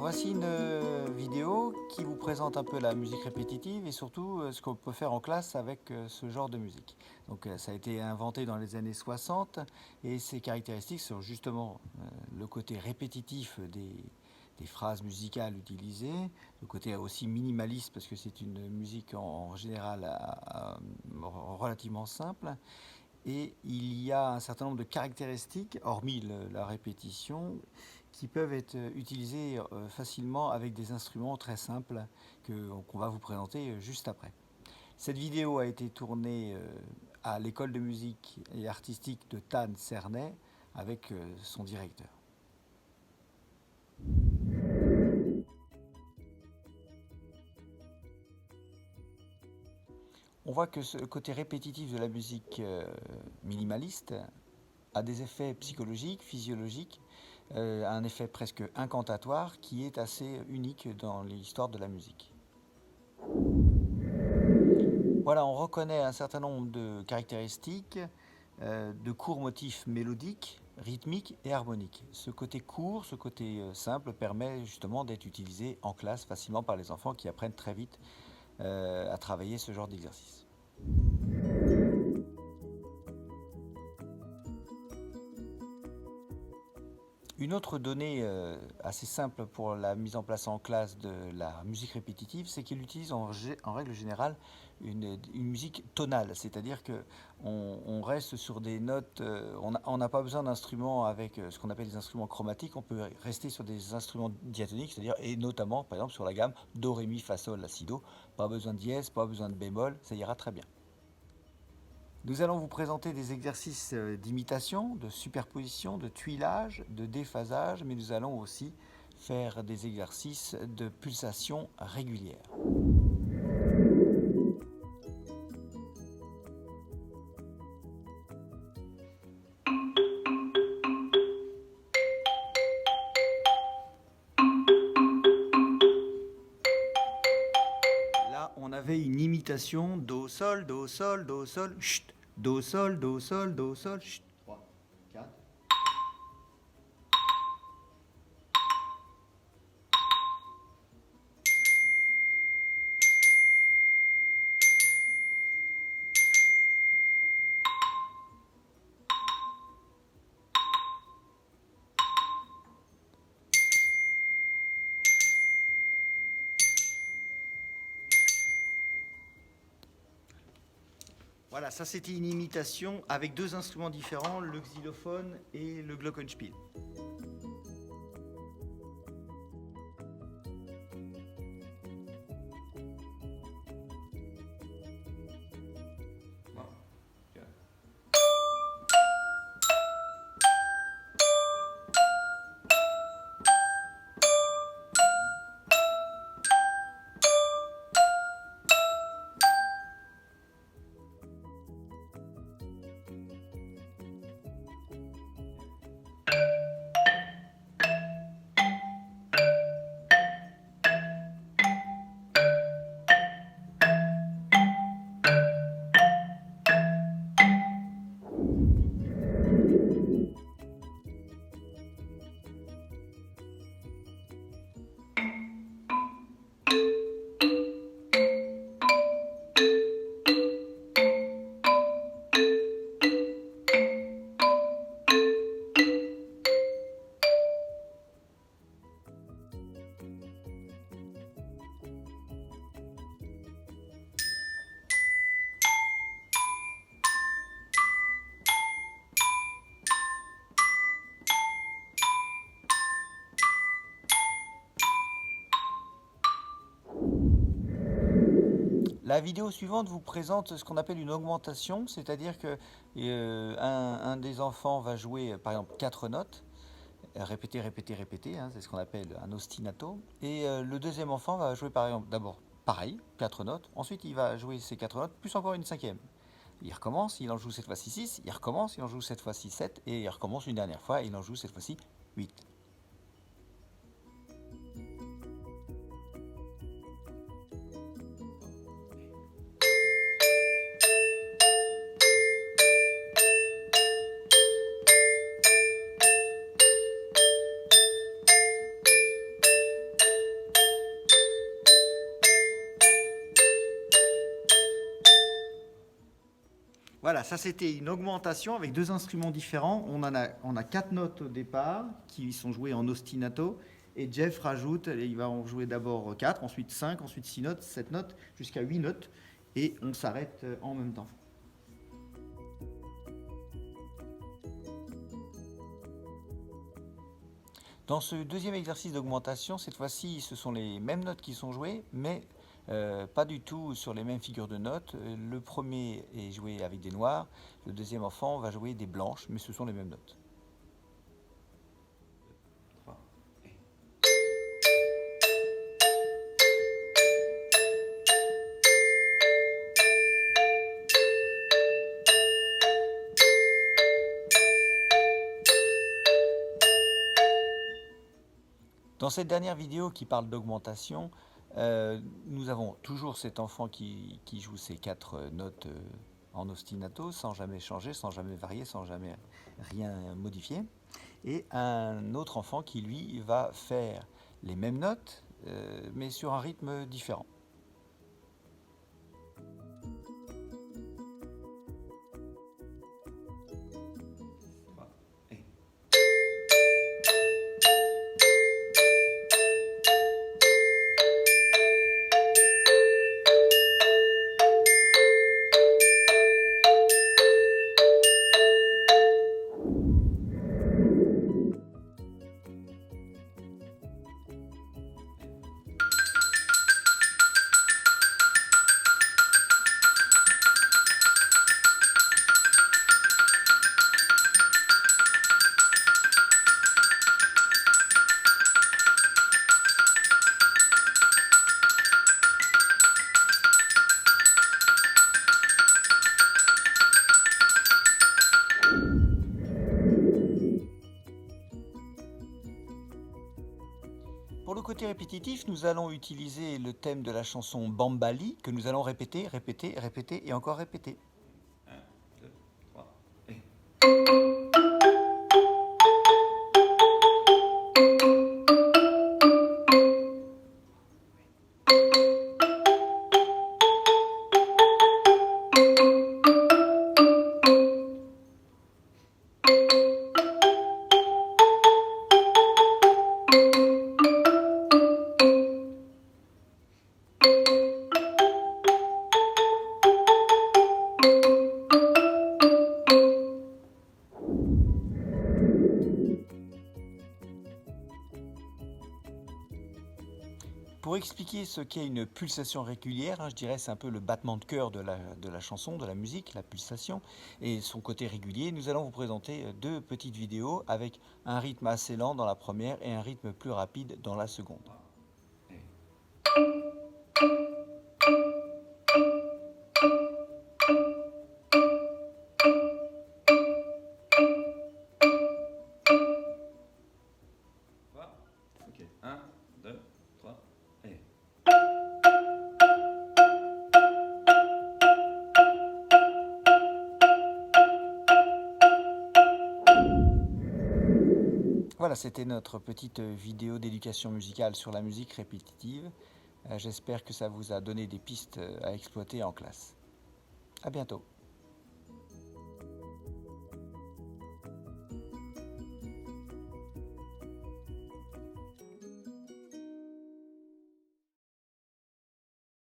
Voici une vidéo qui vous présente un peu la musique répétitive et surtout ce qu'on peut faire en classe avec ce genre de musique. Donc ça a été inventé dans les années 60 et ses caractéristiques sont justement le côté répétitif des phrases musicales utilisées, le côté aussi minimaliste parce que c'est une musique en général relativement simple. Et il y a un certain nombre de caractéristiques, hormis la répétition, qui peuvent être utilisées facilement avec des instruments très simples qu'on va vous présenter juste après. Cette vidéo a été tournée à l'école de musique et artistique de Tannes-Cernay avec son directeur. On voit que ce côté répétitif de la musique minimaliste a des effets psychologiques, physiologiques, un effet presque incantatoire qui est assez unique dans l'histoire de la musique. Voilà, on reconnaît un certain nombre de caractéristiques de courts motifs mélodiques, rythmiques et harmoniques. Ce côté court, ce côté simple permet justement d'être utilisé en classe facilement par les enfants qui apprennent très vite à travailler ce genre d'exercice. Une autre donnée assez simple pour la mise en place en classe de la musique répétitive, c'est qu'il utilise en règle générale une musique tonale, c'est-à-dire qu'on reste sur des notes, on n'a pas besoin d'instruments avec ce qu'on appelle des instruments chromatiques, on peut rester sur des instruments diatoniques, c'est-à-dire et notamment par exemple sur la gamme Do, Ré, Mi, Fa, Sol, La, Si, Do, pas besoin de dièse, pas besoin de bémol, ça ira très bien. Nous allons vous présenter des exercices d'imitation, de superposition, de tuilage, de déphasage, mais nous allons aussi faire des exercices de pulsation régulière. Là, on avait une imitation Do, Sol, Do, Sol, Do, Sol, chut, Do, Sol, Do, Sol, Do, Sol, chut. 3, 4. Voilà, ça c'était une imitation avec deux instruments différents, le xylophone et le glockenspiel. La vidéo suivante vous présente ce qu'on appelle une augmentation, c'est-à-dire que un des enfants va jouer par exemple 4 notes, répéter, répéter, répéter, hein, c'est ce qu'on appelle un ostinato, et le deuxième enfant va jouer par exemple d'abord pareil, 4 notes, ensuite il va jouer ces 4 notes, plus encore une cinquième. Il recommence, il en joue cette fois-ci 6, il recommence, il en joue cette fois-ci 7, et il recommence une dernière fois, et il en joue cette fois-ci 8. Voilà, ça c'était une augmentation avec deux instruments différents. On a quatre notes au départ qui sont jouées en ostinato. Et Jeff rajoute, il va en jouer d'abord 4, ensuite 5, ensuite 6 notes, 7 notes, jusqu'à 8 notes. Et on s'arrête en même temps. Dans ce deuxième exercice d'augmentation, cette fois-ci, ce sont les mêmes notes qui sont jouées, mais pas du tout sur les mêmes figures de notes. Le premier est joué avec des noirs, le deuxième enfant va jouer des blanches, mais ce sont les mêmes notes. Dans cette dernière vidéo qui parle d'augmentation, nous avons toujours cet enfant qui joue ces quatre notes en ostinato sans jamais changer, sans jamais varier, sans jamais rien modifier. Et un autre enfant qui lui va faire les mêmes notes mais sur un rythme différent. Pour le côté répétitif, nous allons utiliser le thème de la chanson Bambali que nous allons répéter, répéter, répéter et encore répéter. 1, 2, 3, et... Pour expliquer ce qu'est une pulsation régulière, je dirais c'est un peu le battement de cœur de la chanson, de la musique, la pulsation, et son côté régulier, nous allons vous présenter deux petites vidéos avec un rythme assez lent dans la première et un rythme plus rapide dans la seconde. Ok, 1, 2, 3, et... Voilà, c'était notre petite vidéo d'éducation musicale sur la musique répétitive. J'espère que ça vous a donné des pistes à exploiter en classe. À bientôt.